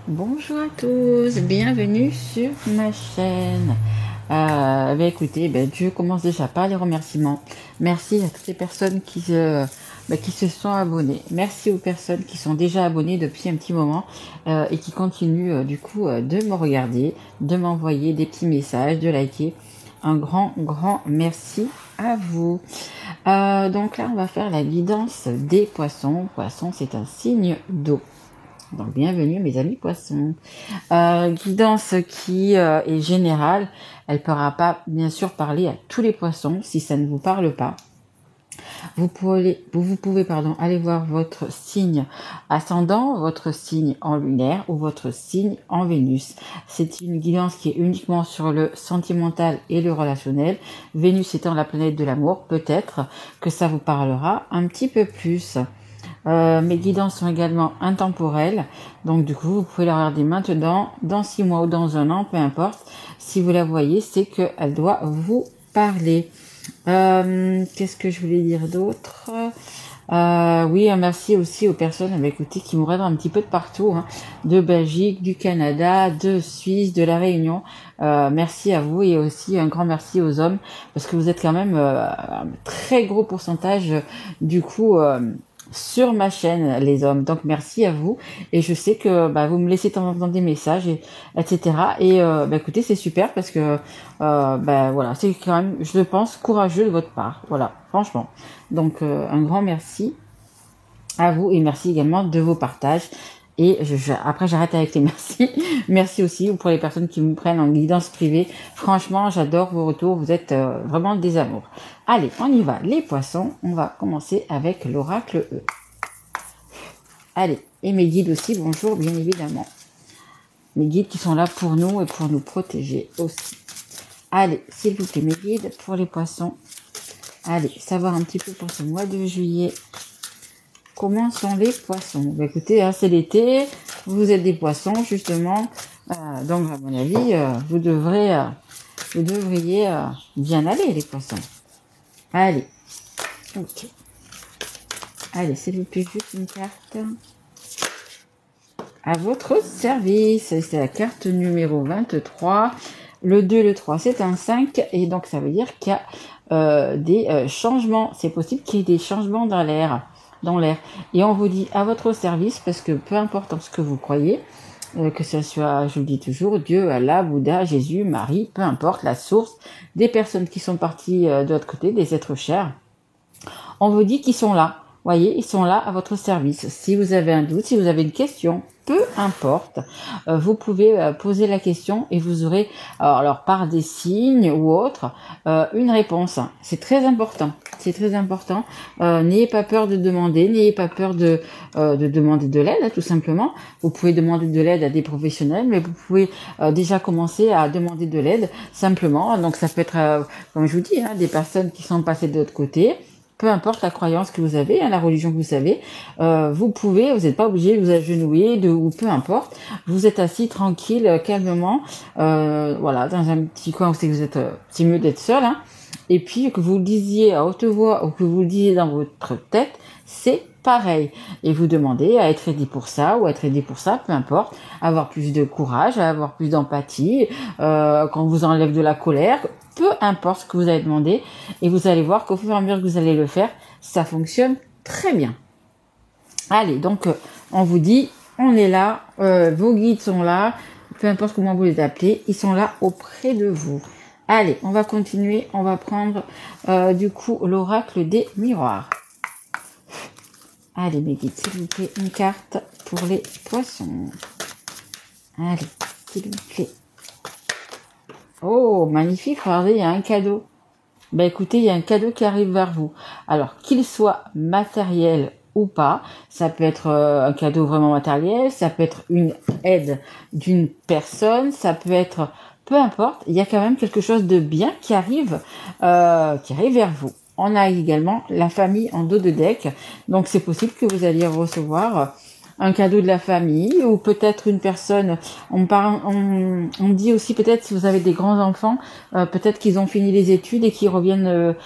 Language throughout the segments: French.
Bonjour à tous, bienvenue sur ma chaîne. Écoutez, je commence déjà par les remerciements. Merci à toutes les personnes qui se sont abonnées. Merci aux personnes qui sont déjà abonnées depuis un petit moment et qui continuent de me regarder, de m'envoyer des petits messages, de liker. Un grand merci à vous. Donc là, on va faire la guidance des poissons. Poisson, c'est un signe d'eau. Donc bienvenue mes amis poissons. Guidance qui est générale, elle ne pourra pas bien sûr parler à tous les poissons si ça ne vous parle pas. Vous pouvez aller voir votre signe ascendant, votre signe en lunaire ou votre signe en Vénus. C'est une guidance qui est uniquement sur le sentimental et le relationnel. Vénus étant la planète de l'amour, peut-être que ça vous parlera un petit peu plus. Mes guidances sont également intemporelles, donc du coup vous pouvez la regarder maintenant, dans 6 mois ou dans un an, peu importe. Si vous la voyez, c'est qu'elle doit vous parler. Qu'est-ce que je voulais dire d'autre? Oui, merci aussi aux personnes écoutez, qui me regardent un petit peu de partout, de Belgique, du Canada, de Suisse, de la Réunion. Merci à vous et aussi un grand merci aux hommes parce que vous êtes quand même un très gros pourcentage sur ma chaîne, les hommes. Donc merci à vous et je sais que vous me laissez de temps en temps des messages etc. Et écoutez, c'est super parce que voilà, c'est quand même, je le pense, courageux de votre part. Voilà, franchement. Donc un grand merci à vous et merci également de vos partages. Et après j'arrête avec les merci. Merci aussi pour les personnes qui me prennent en guidance privée. Franchement, j'adore vos retours. Vous êtes vraiment des amours. Allez, on y va. Les poissons, on va commencer avec l'oracle E. Allez, et mes guides aussi, bonjour, bien évidemment. Mes guides qui sont là pour nous et pour nous protéger aussi. Allez, s'il vous plaît, mes guides pour les poissons. Allez, savoir un petit peu pour ce mois de juillet. Comment sont les poissons? Écoutez, c'est l'été, vous êtes des poissons, justement. Donc, à mon avis, vous devriez bien aller, les poissons. Allez. Ok. Allez, s'il vous plaît, juste une carte. À votre service. C'est la carte numéro 23. Le 2 et le 3, c'est un 5. Et donc, ça veut dire qu'il y a des changements. C'est possible qu'il y ait des changements dans l'air. Et on vous dit à votre service, parce que peu importe ce que vous croyez, que ce soit, je le dis toujours, Dieu, Allah, Bouddha, Jésus, Marie, peu importe, la source, des personnes qui sont parties de l'autre côté, des êtres chers, on vous dit qu'ils sont là. Voyez, ils sont là à votre service. Si vous avez un doute, si vous avez une question, peu importe, vous pouvez poser la question et vous aurez, alors par des signes ou autres, une réponse. C'est très important. C'est très important. N'ayez pas peur de demander, n'ayez pas peur de demander de l'aide, tout simplement. Vous pouvez demander de l'aide à des professionnels, mais vous pouvez déjà commencer à demander de l'aide simplement. Donc ça peut être, comme je vous dis, des personnes qui sont passées de l'autre côté. Peu importe la croyance que vous avez, la religion que vous avez, vous n'êtes pas obligé de vous agenouiller ou peu importe. Vous êtes assis tranquille, calmement, voilà, dans un petit coin où c'est mieux d'être seul, Et puis que vous le disiez à haute voix ou que vous le disiez dans votre tête, c'est pareil. Et vous demandez à être aidé pour ça ou à être aidé pour ça, peu importe, avoir plus de courage, avoir plus d'empathie, quand vous enlève de la colère, peu importe ce que vous allez demander, et vous allez voir qu'au fur et à mesure que vous allez le faire, ça fonctionne très bien. Allez, donc on vous dit, on est là, vos guides sont là, peu importe comment vous les appelez, ils sont là auprès de vous. Allez, on va continuer, on va prendre l'oracle des miroirs. Allez mes guides, s'il vous plaît, une carte pour les poissons. Allez, s'il vous plaît. Oh, magnifique, regardez, il y a un cadeau. Écoutez, il y a un cadeau qui arrive vers vous. Alors, qu'il soit matériel ou pas, ça peut être un cadeau vraiment matériel, ça peut être une aide d'une personne, ça peut être, peu importe, il y a quand même quelque chose de bien qui arrive vers vous. On a également la famille en dos de deck, donc c'est possible que vous alliez recevoir un cadeau de la famille ou peut-être une personne. On dit aussi peut-être si vous avez des grands enfants, peut-être qu'ils ont fini les études et qu'ils reviennent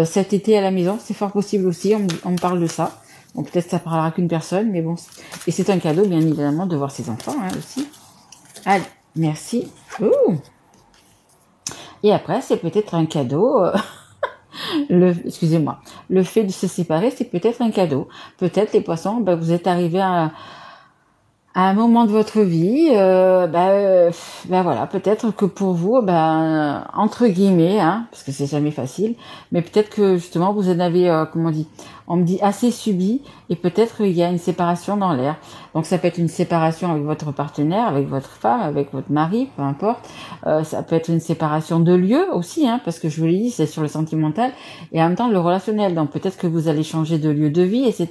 cet été à la maison. C'est fort possible aussi. On me parle de ça. Donc peut-être ça parlera qu'une personne, mais bon. Et c'est un cadeau, bien évidemment, de voir ses enfants aussi. Allez, merci. Ouh. Et après, c'est peut-être un cadeau. Excusez-moi. Le fait de se séparer, c'est peut-être un cadeau. Peut-être les poissons, vous êtes arrivés à un moment de votre vie, voilà, peut-être que pour vous, entre guillemets, parce que c'est jamais facile, mais peut-être que justement vous en avez, on me dit assez subi, et peut-être il y a une séparation dans l'air. Donc ça peut être une séparation avec votre partenaire, avec votre femme, avec votre mari, peu importe. Ça peut être une séparation de lieu aussi, parce que je vous l'ai dit, c'est sur le sentimental et en même temps le relationnel. Donc peut-être que vous allez changer de lieu de vie, etc.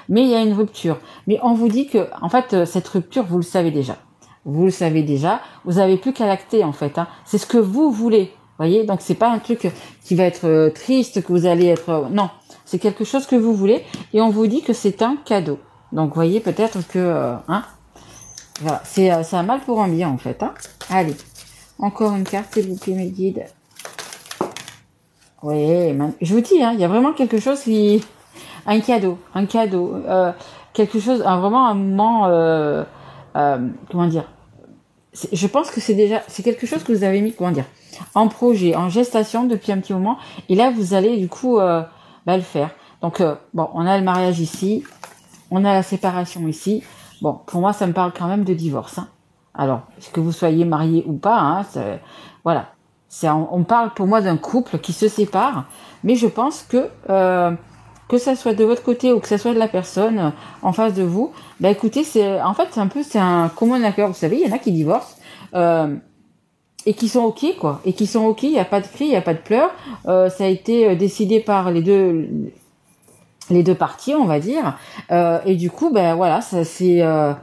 Mais il y a une rupture. Mais on vous dit que, en fait, cette rupture, vous le savez déjà. Vous le savez déjà. Vous avez plus qu'à l'acter, en fait. C'est ce que vous voulez. Voyez, donc c'est pas un truc qui va être triste, que vous allez être. Non, c'est quelque chose que vous voulez, et on vous dit que c'est un cadeau. Donc voyez peut-être que, voilà, c'est un mal pour un bien en fait. Allez, encore une carte, s'il vous plaît, mes guides. Oui, je vous dis, il y a vraiment quelque chose qui, un cadeau, quelque chose, vraiment un moment, comment dire. Je pense que c'est quelque chose que vous avez mis, comment dire, en projet, en gestation depuis un petit moment, et là vous allez du coup le faire. Donc on a le mariage ici, on a la séparation ici. Bon, pour moi ça me parle quand même de divorce. Alors, que vous soyez marié ou pas, voilà, on parle pour moi d'un couple qui se sépare, mais je pense que ça soit de votre côté ou que ça soit de la personne en face de vous, écoutez, c'est un commun accord. Vous savez, il y en a qui divorcent et qui sont ok, quoi, et qui sont ok. Il y a pas de cris, il y a pas de pleurs. Ça a été décidé par les deux parties, on va dire. Et du coup, voilà, ça ça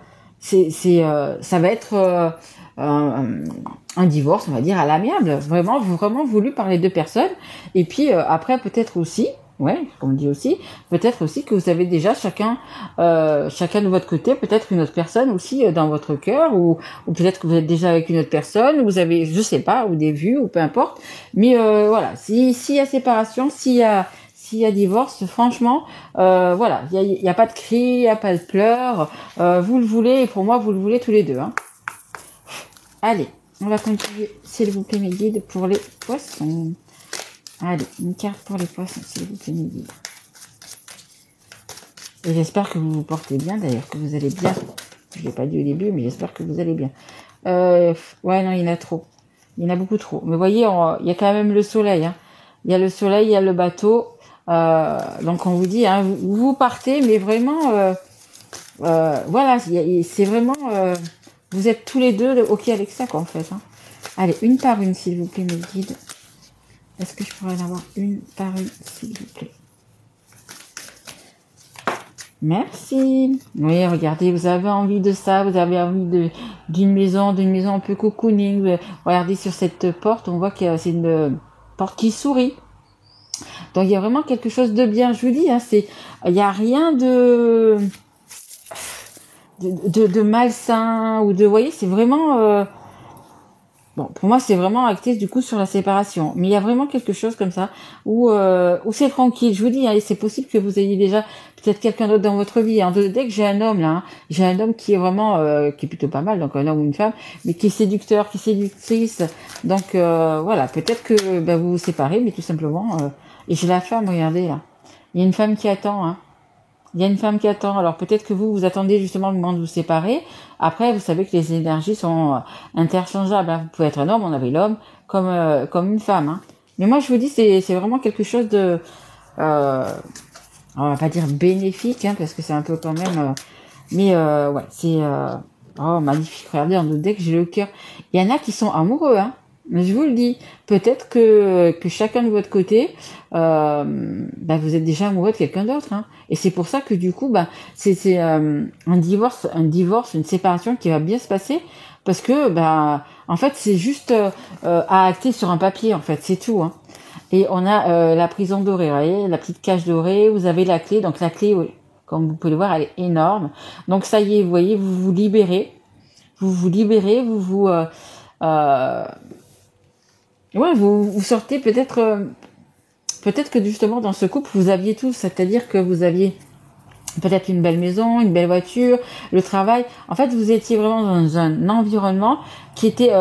va être un divorce, on va dire, à l'amiable, vraiment voulu par les deux personnes. Et puis après, peut-être aussi. Ouais, comme on dit aussi, peut-être aussi que vous avez déjà chacun de votre côté, peut-être une autre personne aussi dans votre cœur, ou peut-être que vous êtes déjà avec une autre personne, ou vous avez, je sais pas, ou des vues, ou peu importe. Mais voilà, s'il y a séparation, s'il y a divorce, franchement, voilà, il y a pas de cris, il y a pas de pleurs, vous le voulez, et pour moi, vous le voulez tous les deux. Allez, on va continuer, s'il vous plaît, mes guides, pour les poissons. Allez, une carte pour les poissons, s'il vous plaît, mes guides. Et j'espère que vous vous portez bien, d'ailleurs, que vous allez bien. Je l'ai pas dit au début, mais j'espère que vous allez bien. Ouais, non, il y en a trop. Il y en a beaucoup trop. Mais voyez, il y a quand même le soleil. Il y a le soleil, il y a le bateau. Donc on vous dit, vous partez, mais vraiment, voilà, c'est vraiment, vous êtes tous les deux ok avec ça, quoi, en fait. Allez, une par une, s'il vous plaît, mes guides. Est-ce que je pourrais en avoir une par une, s'il vous plaît? Merci. Oui, regardez, vous avez envie de ça, vous avez envie d'une maison un peu cocooning. Regardez sur cette porte, on voit que c'est une porte qui sourit. Donc il y a vraiment quelque chose de bien. Je vous dis, il n'y a rien de malsain ou de, vous voyez, c'est vraiment. Bon, pour moi, c'est vraiment acté du coup sur la séparation. Mais il y a vraiment quelque chose comme ça où c'est tranquille. Je vous dis, c'est possible que vous ayez déjà peut-être quelqu'un d'autre dans votre vie. Dès que j'ai un homme là, j'ai un homme qui est vraiment, qui est plutôt pas mal, donc un homme ou une femme, mais qui est séducteur, qui est séductrice. Donc voilà, peut-être que vous vous séparez, mais tout simplement. Et j'ai la femme, regardez là. Il y a une femme qui attend. Il y a une femme qui attend. Alors peut-être que vous attendez justement le moment de vous séparer. Après, vous savez que les énergies sont interchangeables. Vous pouvez être un homme, on avait l'homme, comme une femme. Mais moi, je vous dis, c'est vraiment quelque chose de, on va pas dire bénéfique, parce que c'est un peu quand même. Mais ouais, c'est magnifique. Regardez, dès que j'ai le cœur. Il y en a qui sont amoureux, Mais je vous le dis, peut-être que chacun de votre côté, vous êtes déjà amoureux de quelqu'un d'autre, Et c'est pour ça que du coup, c'est un divorce, une séparation qui va bien se passer, parce que en fait, c'est juste à acter sur un papier, en fait, c'est tout. Et on a la prison dorée, vous voyez, la petite cage dorée. Vous avez la clé, donc la clé, comme vous pouvez le voir, elle est énorme. Donc ça y est, vous voyez, vous vous libérez, vous sortez peut-être que justement dans ce couple vous aviez tout, c'est-à-dire que vous aviez peut-être une belle maison, une belle voiture, le travail. En fait, vous étiez vraiment dans un environnement qui était,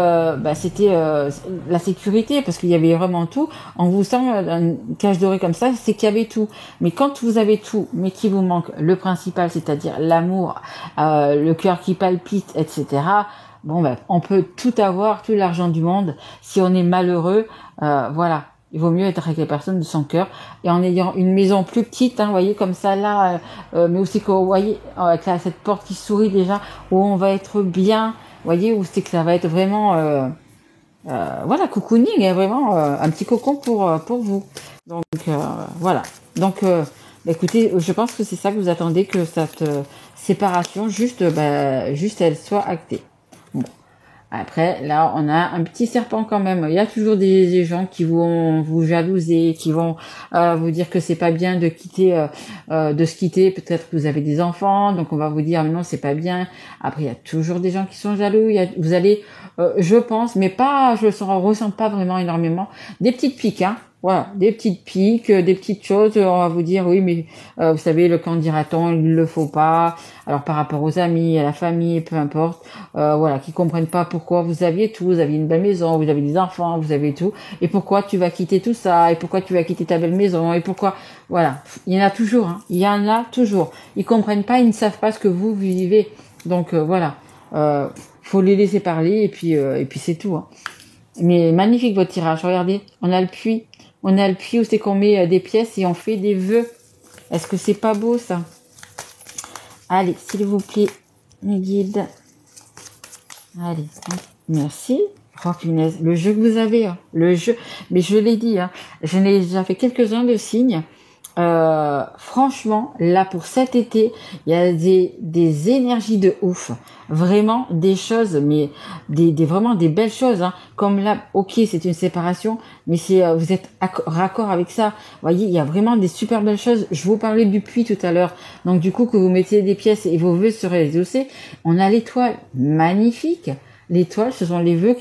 c'était la sécurité, parce qu'il y avait vraiment tout. On vous sent une cage dorée comme ça, c'est qu'il y avait tout. Mais quand vous avez tout, mais qu'il vous manque le principal, c'est-à-dire l'amour, le cœur qui palpite, etc. Bon, on peut tout avoir, tout l'argent du monde. Si on est malheureux, voilà. Il vaut mieux être avec les personnes de son cœur et en ayant une maison plus petite, hein, vous voyez, comme ça là, mais aussi que vous voyez avec cette porte qui sourit déjà, où on va être bien, vous voyez, où c'est que ça va être vraiment, voilà, cocooning, et vraiment un petit cocon pour vous. Donc voilà. Donc écoutez, je pense que c'est ça que vous attendez, que cette séparation juste elle soit actée. Bon. Après, là, on a un petit serpent quand même. Il y a toujours des gens qui vont vous jalouser, qui vont vous dire que c'est pas bien de quitter, de se quitter. Peut-être que vous avez des enfants, donc on va vous dire mais non, c'est pas bien. Après, il y a toujours des gens qui sont jaloux. Vous allez, je pense, mais pas, je le ressens pas vraiment énormément, des petites piques, hein. Voilà, des petites piques, des petites choses. On va vous dire oui, mais vous savez, le quand dira-t-on, il le faut pas. Alors par rapport aux amis, à la famille, peu importe, voilà, qui comprennent pas pourquoi vous aviez tout, vous aviez une belle maison, vous avez des enfants, vous avez tout, et pourquoi tu vas quitter tout ça, et pourquoi tu vas quitter ta belle maison, et pourquoi, voilà, il y en a toujours, hein, il y en a toujours. Ils comprennent pas, ils ne savent pas ce que vous vivez, donc voilà, faut les laisser parler, et puis c'est tout. Hein. Mais magnifique votre tirage, regardez, on a le puits où c'est qu'on met des pièces et on fait des vœux. Est-ce que c'est pas beau ça? Allez, s'il vous plaît, mes guides. Allez, merci. Oh punaise, le jeu que vous avez, hein. Le jeu, mais je l'ai dit, hein, je n'ai déjà fait quelques-uns de signes. Franchement, là pour cet été, il y a des énergies de ouf, vraiment des choses, mais vraiment des belles choses, hein. Comme là, ok, c'est une séparation, mais vous êtes raccord avec ça. Vous voyez, il y a vraiment des super belles choses. Je vous parlais du puits tout à l'heure, donc du coup que vous mettiez des pièces et vos vœux seraient exaucés. On a l'étoile, magnifique. L'étoile, ce sont les vœux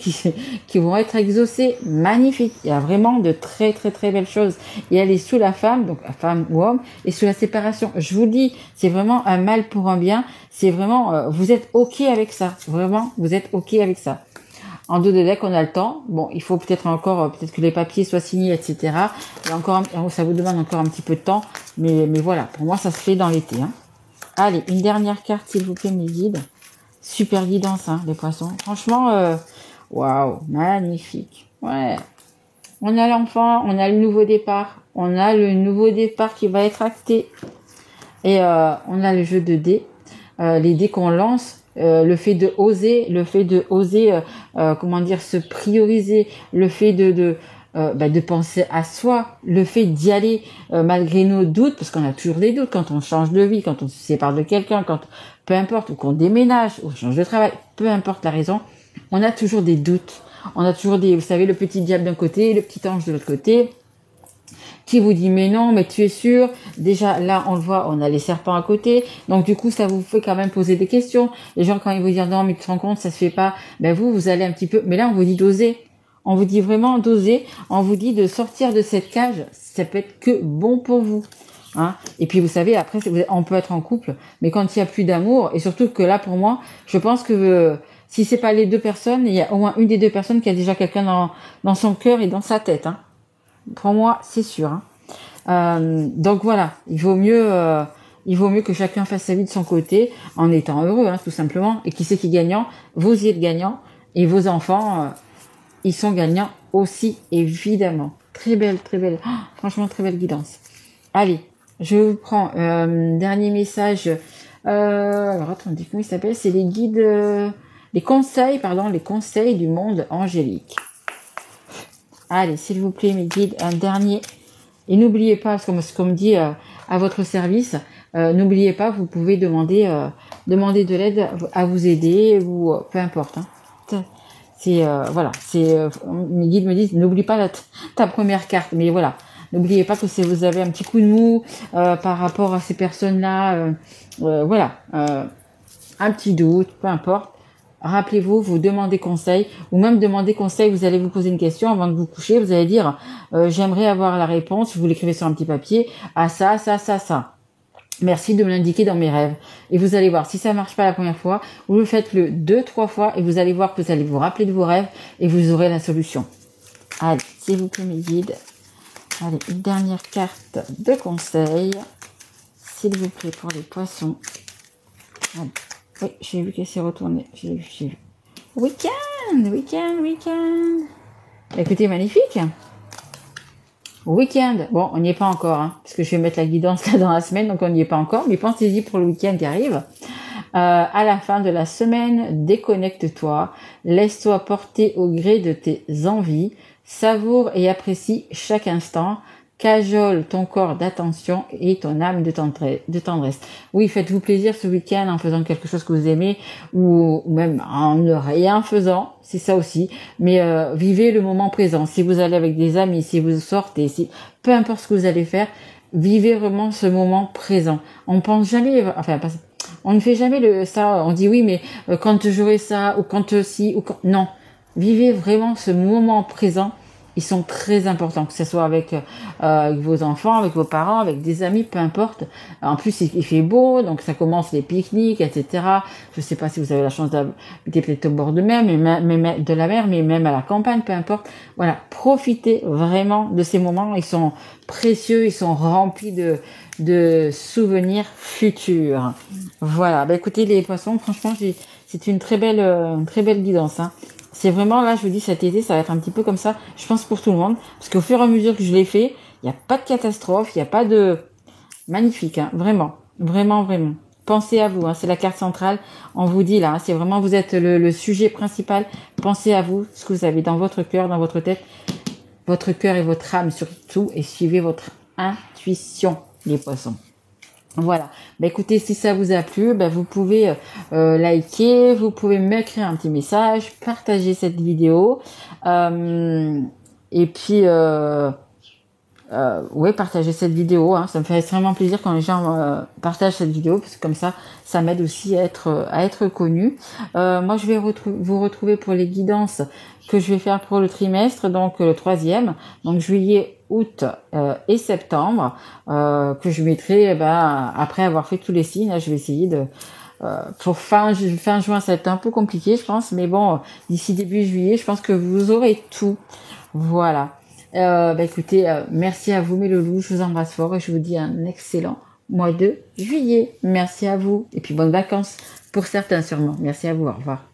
qui vont être exaucés. Magnifique. Il y a vraiment de très, très, très belles choses. Et elle est sous la femme, donc la femme ou homme, et sous la séparation. Je vous dis, c'est vraiment un mal pour un bien. C'est vraiment, vous êtes OK avec ça. Vraiment, vous êtes OK avec ça. En dos de deck, on a le temps. Bon, il faut peut-être encore, peut-être que les papiers soient signés, etc. Et encore, ça vous demande encore un petit peu de temps. Mais voilà, pour moi, ça se fait dans l'été. Hein. Allez, une dernière carte, s'il vous plaît, mes guides. Super guidance, hein, les poissons. Franchement, waouh, magnifique. Ouais. On a l'enfant, on a le nouveau départ. On a le nouveau départ qui va être acté. Et on a le jeu de dés. Les dés qu'on lance. Le fait de oser, comment dire, se prioriser. Le fait de penser à soi, le fait d'y aller malgré nos doutes, parce qu'on a toujours des doutes quand on change de vie, quand on se sépare de quelqu'un, quand peu importe, ou qu'on déménage, ou qu'on change de travail, peu importe la raison, on a toujours des doutes. On a toujours vous savez, le petit diable d'un côté, le petit ange de l'autre côté, qui vous dit mais non, mais tu es sûr. Déjà là on le voit, on a les serpents à côté, donc du coup ça vous fait quand même poser des questions. Les gens quand ils vous disent non mais tu te rends compte ça se fait pas, vous allez un petit peu, mais là on vous dit d'oser. On vous dit vraiment d'oser, on vous dit de sortir de cette cage, ça peut être que bon pour vous. Hein. Et puis vous savez, après on peut être en couple, mais quand il y a plus d'amour, et surtout que là pour moi, je pense que si c'est pas les deux personnes, il y a au moins une des deux personnes qui a déjà quelqu'un dans son cœur et dans sa tête. Hein. Pour moi, c'est sûr. Hein. Donc voilà, il vaut mieux que chacun fasse sa vie de son côté en étant heureux, hein, tout simplement. Et qui c'est qui est gagnant? Vous y êtes gagnant et vos enfants, ils sont gagnants aussi, évidemment. Très belle, franchement très belle guidance. Allez, je vous prends dernier message. Alors attendez, comment il s'appelle? C'est les guides, les conseils du monde angélique. Allez, s'il vous plaît, mes guides, un dernier. Et n'oubliez pas, ce qu'on me dit à votre service, n'oubliez pas, vous pouvez demander de l'aide à vous aider ou peu importe. Hein. Mes guides me disent, n'oublie pas ta première carte. Mais voilà, n'oubliez pas que si vous avez un petit coup de mou par rapport à ces personnes-là, un petit doute, peu importe. Rappelez-vous, vous demandez conseil, ou même demander conseil, vous allez vous poser une question avant de vous coucher, vous allez dire, j'aimerais avoir la réponse, vous l'écrivez sur un petit papier, à ça. Merci de me l'indiquer dans mes rêves. Et vous allez voir, si ça marche pas la première fois, vous le faites le 2-3 fois et vous allez voir que vous allez vous rappeler de vos rêves et vous aurez la solution. Allez, s'il vous plaît mes guides. Allez, une dernière carte de conseil. S'il vous plaît pour les poissons. Allez. Oui, j'ai vu qu'elle s'est retournée. J'ai vu. Week-end. Écoutez, magnifique. Week-end. Bon, on n'y est pas encore, hein, parce que je vais mettre la guidance là dans la semaine, donc on n'y est pas encore. Mais pensez-y pour le week-end qui arrive. À la fin de la semaine, déconnecte-toi, laisse-toi porter au gré de tes envies, savoure et apprécie chaque instant, cajole ton corps d'attention et ton âme de tendresse. Oui, faites-vous plaisir ce week-end en faisant quelque chose que vous aimez ou même en ne rien faisant, c'est ça aussi. Mais vivez le moment présent. Si vous allez avec des amis, si vous sortez, peu importe ce que vous allez faire, vivez vraiment ce moment présent. On pense jamais, on ne fait jamais ça. On dit oui, mais quand j'aurai ça ou quand si ou quand non. Vivez vraiment ce moment présent. Ils sont très importants, que ce soit avec vos enfants, avec vos parents, avec des amis, peu importe. En plus, il fait beau, donc ça commence les pique-niques, etc. Je sais pas si vous avez la chance d'habiter peut-être au bord de mer, de la mer, mais même à la campagne, peu importe. Voilà, profitez vraiment de ces moments. Ils sont précieux, ils sont remplis de souvenirs futurs. Voilà. Bah écoutez les poissons, franchement, c'est une très belle guidance. Hein. C'est vraiment, là, je vous dis, cet été, ça va être un petit peu comme ça, je pense, pour tout le monde. Parce qu'au fur et à mesure que je l'ai fait, il n'y a pas de catastrophe, il n'y a pas de... Magnifique, hein, vraiment. Pensez à vous, hein, c'est la carte centrale. On vous dit, là, hein, c'est vraiment, vous êtes le sujet principal. Pensez à vous, ce que vous avez dans votre cœur, dans votre tête. Votre cœur et votre âme, surtout. Et suivez votre intuition, les poissons. Voilà. Bah écoutez, si ça vous a plu, vous pouvez liker, vous pouvez m'écrire un petit message, partager cette vidéo, et puis partager cette vidéo. Hein, ça me fait extrêmement plaisir quand les gens partagent cette vidéo, parce que comme ça m'aide aussi à être connu. Moi, je vais vous retrouver pour les guidances que je vais faire pour le trimestre, donc le 3e, donc juillet, août et septembre, que je mettrai après avoir fait tous les signes. Là, je vais essayer de pour fin juin, ça va être un peu compliqué, je pense, mais bon, d'ici début juillet, je pense que vous aurez tout. Voilà. Écoutez, merci à vous mes loulous, je vous embrasse fort et je vous dis un excellent mois de juillet. Merci à vous et puis bonnes vacances pour certains sûrement. Merci à vous, au revoir.